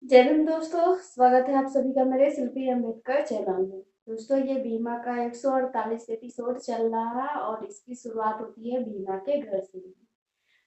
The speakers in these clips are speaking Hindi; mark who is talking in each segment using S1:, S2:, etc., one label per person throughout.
S1: जय हिंद दोस्तों, स्वागत है आप सभी का मेरे शिल्पी अम्बेडकर चैनल में। दोस्तों, ये बीमा का 148 एपिसोड चल रहा है और इसकी शुरुआत होती है बीमा के घर से।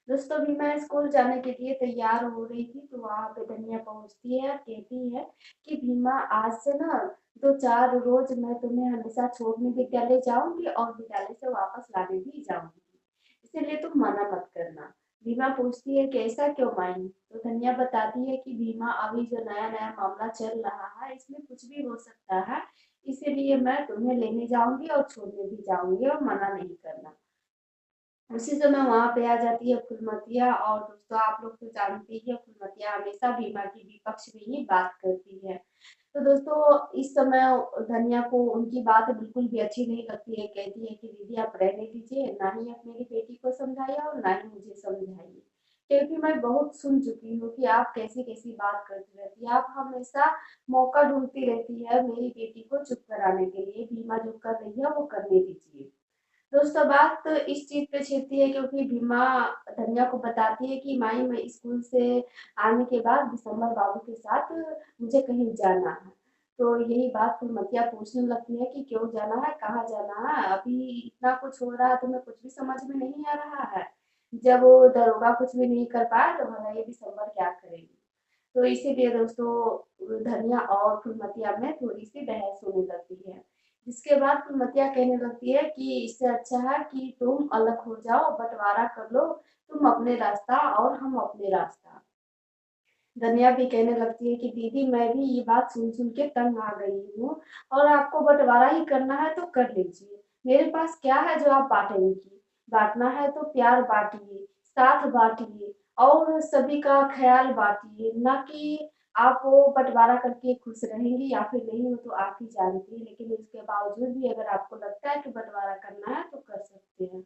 S1: दोस्तों, बीमा स्कूल जाने के लिए तैयार हो रही थी तो वहां पे धनिया पहुंचती है और कहती है कि बीमा, आज से ना 2-4 रोज मैं तुम्हें हमेशा छोड़ने विद्यालय जाऊंगी और विद्यालय से वापस लाने भी जाऊंगी, इसीलिए तुम मना मत करना। बीमा पूछती है कि ऐसा क्यों माई? तो धनिया बताती है कि बीमा, अभी जो नया नया मामला चल रहा है इसमें कुछ भी हो सकता है, इसीलिए मैं तुम्हें लेने जाऊंगी और छोड़ने भी जाऊंगी और मना नहीं करना। उसी समय वहां पे आ जाती है फुलमतिया। और दोस्तों, आप लोग तो जानते ही है, फुलमतिया हमेशा बीमा की विपक्ष में ही बात करती है। तो दोस्तों, इस समय धनिया को उनकी बात बिल्कुल भी अच्छी नहीं लगती है। कहती है कि दीदी, आप रहने दीजिए, ना ही आप मेरी बेटी को समझाइए और ना ही मुझे समझाइए, क्योंकि मैं बहुत सुन चुकी हूँ कि आप कैसी कैसी बात करती रहती है। आप हमेशा मौका ढूंढती रहती है मेरी बेटी को चुप कराने के लिए। बीमा जो कर रही है वो करने दीजिए। दोस्तों, बात इस चीज पे छिड़ती है क्योंकि भीमा धनिया को बताती है कि माई, मैं स्कूल से आने के बाद दिसंबर बाबू के साथ मुझे कहीं जाना है। तो यही बात फिर मतिया पूछने लगती है कि क्यों जाना है, कहाँ जाना है? अभी इतना कुछ हो रहा है, तुम्हें कुछ भी समझ में नहीं आ रहा है? जब वो दरोगा कुछ भी नहीं कर पाए तो भला ये दिसंबर क्या करेगी? तो इसीलिए दोस्तों, धनिया और फुलमतिया में थोड़ी सी बहस होने लगती है, जिसके बाद फुलमतिया कहने लगती है कि इससे अच्छा है कि तुम अलग हो जाओ, बंटवारा कर लो, तुम अपने रास्ता और हम अपने रास्ता। धनिया भी कहने लगती है कि दीदी, मैं भी ये बात सुन सुन के तंग आ गई हूँ, और आपको बंटवारा ही करना है तो कर लीजिए। मेरे पास क्या है जो आप बांटेंगी? बांटना है तो प्यार बांटिए, साथ बांटिए और सभी का ख्याल बांटिए, ना कि आप वो बंटवारा करके खुश रहेंगी या फिर नहीं, हो तो आप ही जानती है। लेकिन इसके बावजूद भी अगर आपको लगता है कि बंटवारा करना है तो कर सकते हैं।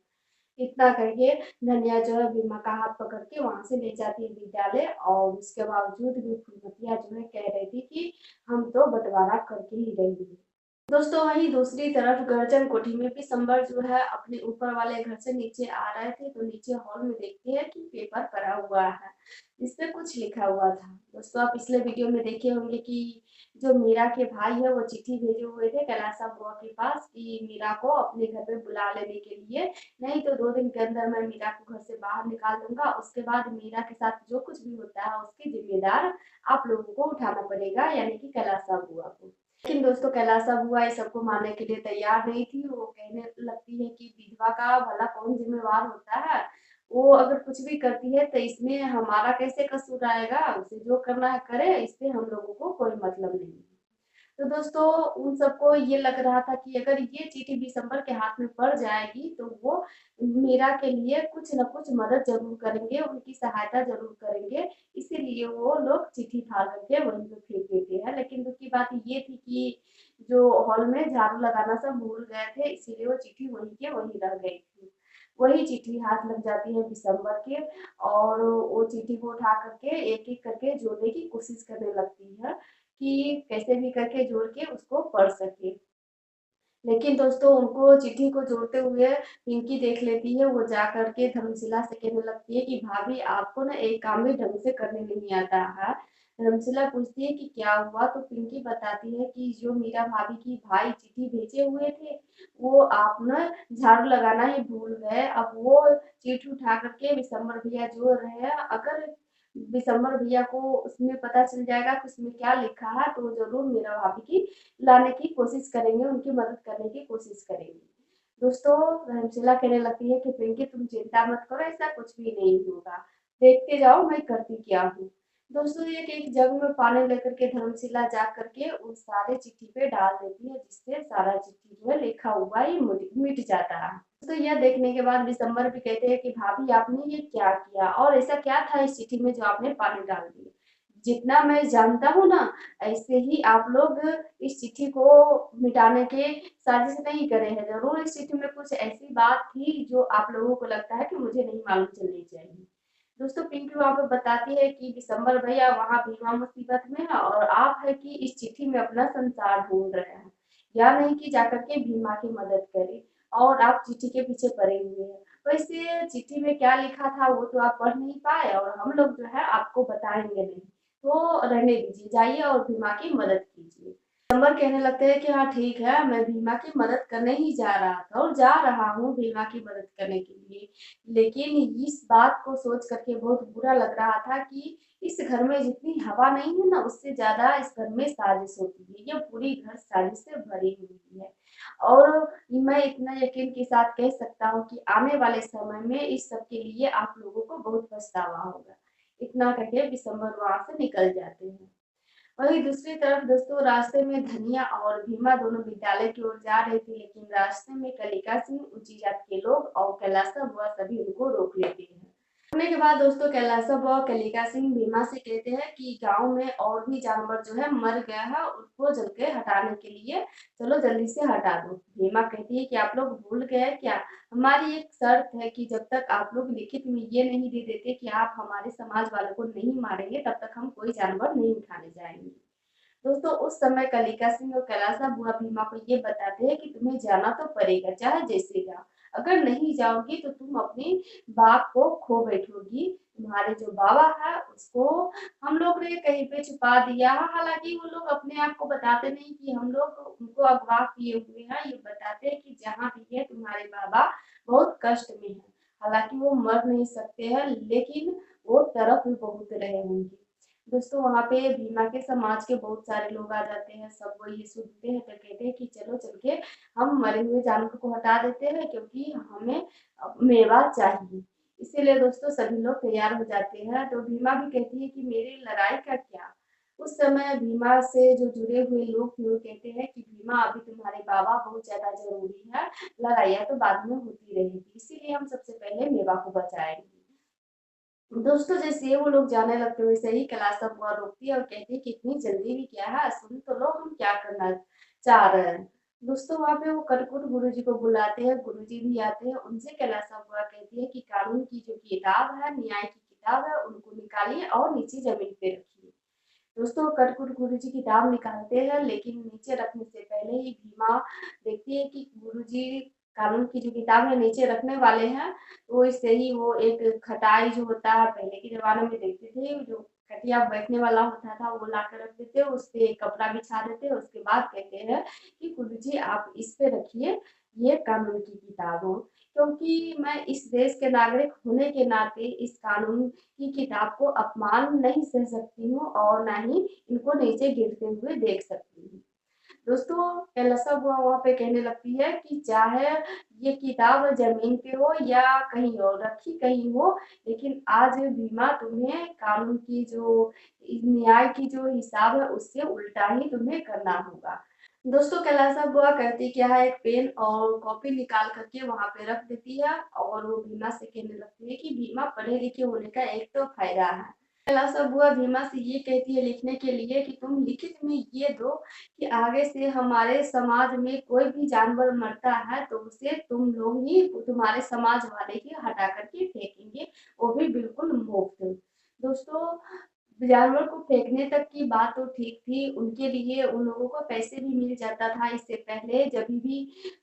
S1: इतना करके धनिया जो है बीमा का हाथ पकड़ के वहां से ले जाती है विद्यालय। और उसके बावजूद भी फूलमतिया जो है कह रही थी कि हम तो बंटवारा करके ही रहेंगे। दोस्तों, वहीं दूसरी तरफ गर्जन कोठी में भी संबर जो है अपने ऊपर वाले घर से नीचे आ रहे थे तो नीचे हॉल में देखते हैं कि पेपर पड़ा हुआ है, जिसपे कुछ लिखा हुआ था। दोस्तों, आप पिछले वीडियो में देखे होंगे कि जो मीरा के भाई है वो चिट्ठी भेजे हुए थे कैलाशा बुआ के पास कि मीरा को अपने घर पे बुला लेने के लिए, नहीं तो 2 दिन के अंदर मैं मीरा को घर से बाहर निकाल दूंगा। उसके बाद मीरा के साथ जो कुछ भी होता है उसकी जिम्मेदार आप लोगों को उठाना पड़ेगा, यानी कि कैलाशा बुआ को। लेकिन दोस्तों, कैलाशा बुआ इस सबको मानने के लिए तैयार नहीं थी। वो कहने लगती है कि विधवा का भला कौन जिम्मेवार होता है? वो अगर कुछ भी करती है तो इसमें हमारा कैसे कसूर आएगा? उसे जो करना है करे, इससे हम लोगों को कोई मतलब नहीं है। तो दोस्तों, उन सबको ये लग रहा था कि अगर ये चिट्ठी दिसंबर के हाथ में पड़ जाएगी तो वो मीरा के लिए कुछ न कुछ मदद जरूर करेंगे, उनकी सहायता जरूर करेंगे। इसीलिए वो लोग चिट्ठी फाड़ करके वहीं पे फेंक देते हैं। लेकिन दुख की बात ये थी कि जो हॉल में झाड़ू लगाना सब भूल गए थे, इसीलिए वो चिट्ठी वहीं के वहीं रह गई थी। वही चिट्ठी हाथ लग जाती है दिसंबर के, और वो चिट्ठी को उठा करके एक एक करके जोड़ने की कोशिश करने लगती है कि कैसे भी करके जोड़ के उसको पढ़ सके। लेकिन दोस्तों, उनको चिट्ठी को जोड़ते हुए पिंकी देख लेती है। वो जा करके धर्मशिला से कहने लगती है कि भाभी, आपको ना एक काम भी ढंग से करने नहीं आता है। धर्मशिला पूछती है कि क्या हुआ? तो पिंकी बताती है कि जो मीरा भाभी की भाई चिट्ठी भेजे हुए थे वो आप ना झाड़ू लगाना ही भूल गए। अब वो चिट्ठी उठा करके विशंबर भैया जोड़ रहे हैं। अगर विशंबर भैया को उसमें पता चल जाएगा कि उसमें क्या लिखा है तो वो जरूर मीरा भाभी की लाने की कोशिश करेंगे, उनकी मदद करने की कोशिश करेंगे। दोस्तों, धर्मशिला कहने लगती है कि पिंकी, तुम चिंता मत करो, ऐसा कुछ भी नहीं होगा, देखते जाओ मैं करती क्या हूँ। दोस्तों, एक एक जग में पानी लेकर के धर्मशिला जा करके उस सारे चिट्ठी पे डाल देती है, जिससे सारा चिट्ठी जो है लिखा हुआ ही मिट जाता है। तो यह देखने के बाद दिसंबर भी कहते हैं कि भाभी, आपने ये क्या किया और ऐसा क्या था इस चिट्ठी में जो आपने पानी डाल दिया? जितना मैं जानता हूँ ना, ऐसे ही आप लोग इस चिट्ठी को मिटाने के साजिश नहीं करे हैं। जरूर इस चिट्ठी में कुछ ऐसी बात थी जो आप लोगों को लगता है कि मुझे नहीं मालूम चलनी चाहिए। दोस्तों, पिंकी वहां पे बताती है कि दिसंबर भैया वहां बीमा मुसीबत में है और आप है कि इस चिट्ठी में अपना संसार ढूंढ रहे हैं, या नहीं कि जाकर के बीमा की मदद करें, और आप चिट्ठी के पीछे पड़े हुए हैं। वैसे चिट्ठी में क्या लिखा था वो तो आप पढ़ नहीं पाए और हम लोग जो है आपको बताएंगे नहीं। तो रहने दीजिए, जाइए और भीमा की मदद कीजिए। दिसंबर कहने लगते हैं कि हाँ ठीक है, मैं भीमा की मदद करने ही जा रहा था और जा रहा हूँ भीमा की मदद करने के लिए। लेकिन इस बात को सोच करके बहुत बुरा लग रहा था कि इस घर में जितनी हवा नहीं है ना, उससे ज्यादा इस घर में साजिश होती है। ये पूरी घर साजिश से भरी हुई है। और मैं इतना यकीन के साथ कह सकता हूँ कि आने वाले समय में इस सब के लिए आप लोगों को बहुत पछतावा होगा। इतना करके दिसंबर वहां से निकल जाते हैं। वहीं दूसरी तरफ दोस्तों, रास्ते में धनिया और भीमा दोनों विद्यालय की ओर जा रहे थे, लेकिन रास्ते में कलिका सिंह, ऊंची जात के लोग और कैलासा बुआ सभी उनको रोक लेते हैं। रोकने के बाद दोस्तों, कैलासा बुआ और कलिका सिंह भीमा से कहते हैं कि गांव में और भी जानवर जो है मर गया है, उसको जल के हटाने के लिए चलो जल्दी से हटा दो। भीमा कहती है कि आप लोग भूल गए क्या, हमारी एक शर्त है कि जब तक आप लोग लिखित में ये नहीं दे देते कि आप हमारे समाज वालों को नहीं मारेंगे, तब तक हम कोई जानवर नहीं उठाने जाएंगे। दोस्तों, उस समय कलिका सिंह और कैलासा बुआ भीमा को ये बताते हैं कि तुम्हें जाना तो पड़ेगा, चाहे जैसे जाओ। अगर नहीं जाओगी तो तुम अपने बाप को खो बैठोगी। तुम्हारे जो बाबा है उसको हम लोग ने कहीं पे छुपा दिया है। हालांकि वो लोग अपने आप को बताते नहीं कि हम लोग उनको अगवा किए हुए हैं, ये बताते हैं कि जहाँ भी है तुम्हारे बाबा बहुत कष्ट में है। हालांकि वो मर नहीं सकते हैं, लेकिन वो तरफ भी बहुत रहे होंगे। दोस्तों, वहां पे भीमा के समाज के बहुत सारे लोग आ जाते हैं। सब वो ये सुनते हैं तो कहते हैं कि चलो चल के हम मरे हुए जानवर को हटा देते हैं, क्योंकि हमें मेवा चाहिए। इसीलिए दोस्तों सभी लोग तैयार हो जाते हैं। तो भीमा भी कहती है कि मेरी लड़ाई का क्या। उस समय भीमा से जो जुड़े हुए लोग थे वो कहते हैं कि भीमा, अभी तुम्हारे बाबा बहुत ज्यादा जरूरी है, लड़ाइयाँ तो बाद में होती रहेगी, इसीलिए हम सबसे पहले मेवा को बचाएंगे। दोस्तों, जैसे वो लोग जाने लगते वैसे ही कैलाश बुआ रोकती है और कहती है कि इतनी जल्दी भी क्या है, सुन तो लो हम क्या करना चाह रहे हैं। दोस्तों, वहां पे वो कटकुट गुरुजी को बुलाते हैं। गुरुजी भी आते हैं। उनसे कैलाश बुआ कहती है कि कानून की जो किताब है, न्याय की किताब है, उनको निकालिए और नीचे जमीन पे रखिए। दोस्तों, कटकुट गुरुजी किताब निकालते हैं, लेकिन नीचे रखने से पहले ही भीमा देखती है कि गुरुजी कानून की जो किताब है नीचे रखने वाले हैं। तो इससे ही वो एक खटाई जो होता है, पहले के जमाने में देखते थे, जो खटिया बैठने वाला होता था वो ला कर रख देते, उस पे एक कपड़ा बिछा देते। उसके बाद कहते हैं कि गुरुजी आप इस पे रखिए, ये कानून की किताब हो, क्योंकि मैं इस देश के नागरिक होने के नाते इस कानून की किताब को अपमान नहीं सह सकती हूँ और ना ही इनको नीचे गिरते हुए देख सकती हूँ। दोस्तों, कैलासा बुआ वहां पे कहने लगती है कि चाहे ये किताब जमीन पे हो या कहीं और रखी कहीं हो, लेकिन आज भीमा तुम्हें कानून की जो न्याय की जो हिसाब है उससे उल्टा ही तुम्हें करना होगा। दोस्तों, कैलासा बुआ करती क्या है, एक पेन और कॉपी निकाल करके वहां पे रख देती है और वो भीमा से कहने लगती है कि भीमा, पढ़े लिखे होने का एक तो फायदा है। कैलासा बुआ भीमा से ये कहती है लिखने के लिए कि तुम लिखित में ये दो कि आगे से हमारे समाज में कोई भी जानवर मरता है तो उसे तुम लोग ही, तुम्हारे समाज वाले ही हटा करके फेंकेंगे, वो भी बिल्कुल मुफ्त। दोस्तों, जानवर को फेंकने तक की बात तो ठीक थी, उनके लिए उन लोगों को पैसे भी मिल जाता था। इससे पहले जब भी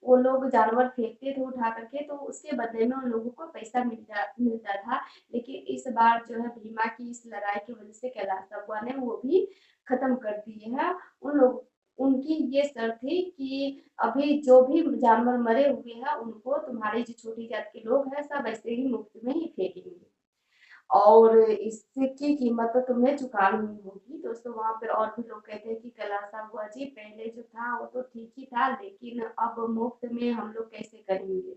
S1: वो लोग जानवर फेंकते थे उठा करके, तो उसके बदले में उन लोगों को पैसा मिलता था। लेकिन इस बार जो है भीमा की इस लड़ाई की वजह से कैलाश बुआ ने वो भी खत्म कर दिए है। उन लोग उनकी ये शर्त थी कि अभी जो भी जानवर मरे हुए हैं उनको तुम्हारे जो छोटी जात के लोग हैं सब ऐसे ही मुफ्त में ही फेंकेंगे और इसकी कीमत तो तुम्हें चुकानी ही होगी। दोस्तों, वहां पे और भी लोग कहते हैं कि कैलासा बुआ जी, पहले जो था वो तो ठीक ही था, लेकिन अब मुफ्त में हम लोग कैसे करेंगे।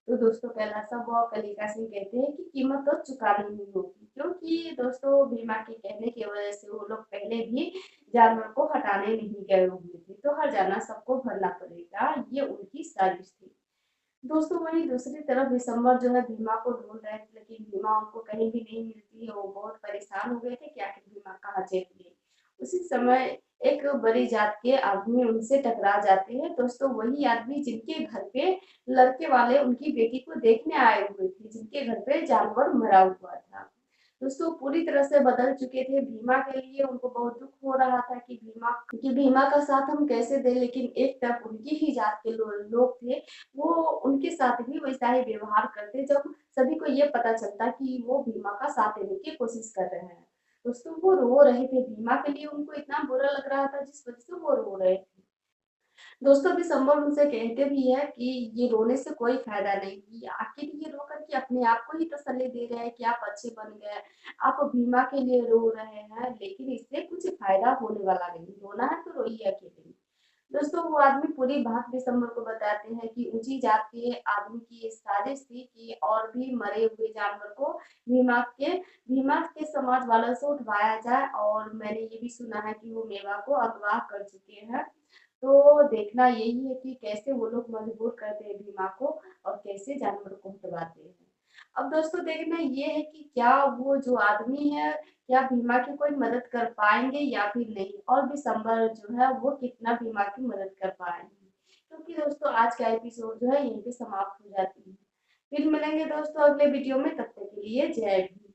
S1: तो दोस्तों, कैलासा बुआ और कलिका सिंह कहते हैं कि कीमत तो चुकानी ही होगी, क्योंकि दोस्तों भीमा के कहने की वजह से वो लोग पहले भी जानवर को हटाने नहीं गए हुए थे, तो हर्जाना सबको भरना पड़ेगा, ये उनकी साजिश थी। दोस्तों, वहीं दूसरी तरफ दिसंबर जो है भीमा को ढूंढ रहे थे, लेकिन भीमा उनको कहीं भी नहीं मिलती है। वो बहुत परेशान हो गए थे कि आखिर भीमा कहाँ चली गई। उसी समय एक बड़ी जात के आदमी उनसे टकरा जाते हैं। दोस्तों, वही आदमी जिनके घर पे लड़के वाले उनकी बेटी को देखने आए हुए थे, जिनके घर पे जानवर मरा हुआ था। दोस्तों, पूरी तरह से बदल चुके थे भीमा के लिए। उनको बहुत दुख हो रहा था कि भीमा का साथ हम कैसे दें, लेकिन एक तरफ उनकी ही जात के लोग थे, वो उनके साथ भी वैसा ही व्यवहार करते जब सभी को ये पता चलता कि वो भीमा का साथ देने की कोशिश कर रहे हैं। दोस्तों वो रो रहे थे बीमा के लिए, उनको इतना बुरा लग रहा था जिस वजह से वो रो रहे थे। दोस्तों दिसंबर उनसे कहते भी है कि ये रोने से कोई फायदा नहीं, ये आखिर ये रो करके अपने आप को ही तसल्ली दे रहे हैं कि आप अच्छे बन गए, आप बीमा के लिए रो रहे हैं, लेकिन इससे कुछ फायदा होने वाला नहीं, रोना है तो रोइए अकेले। दोस्तों वो आदमी पूरी बात दिसंबर को बताते हैं कि ऊंची जात के आदमी की ये साजिश थी कि और भी मरे हुए जानवर को भीमा के समाज वालों से उठवाया जाए, और मैंने ये भी सुना है कि वो मेवा को अगवा कर चुके हैं। तो देखना यही है कि कैसे वो लोग मजबूर करते हैं बीमा को और कैसे जानवर को हटवाते हैं। अब दोस्तों देखना ये है कि क्या वो जो आदमी है, क्या बीमा की कोई मदद कर पाएंगे या फिर नहीं, और दिसंबर जो है वो कितना बीमा की मदद कर पाएंगे। क्योंकि दोस्तों आज का एपिसोड जो है यहीं पे समाप्त हो जाती है। फिर मिलेंगे दोस्तों अगले वीडियो में, तब तक के लिए जय भीम।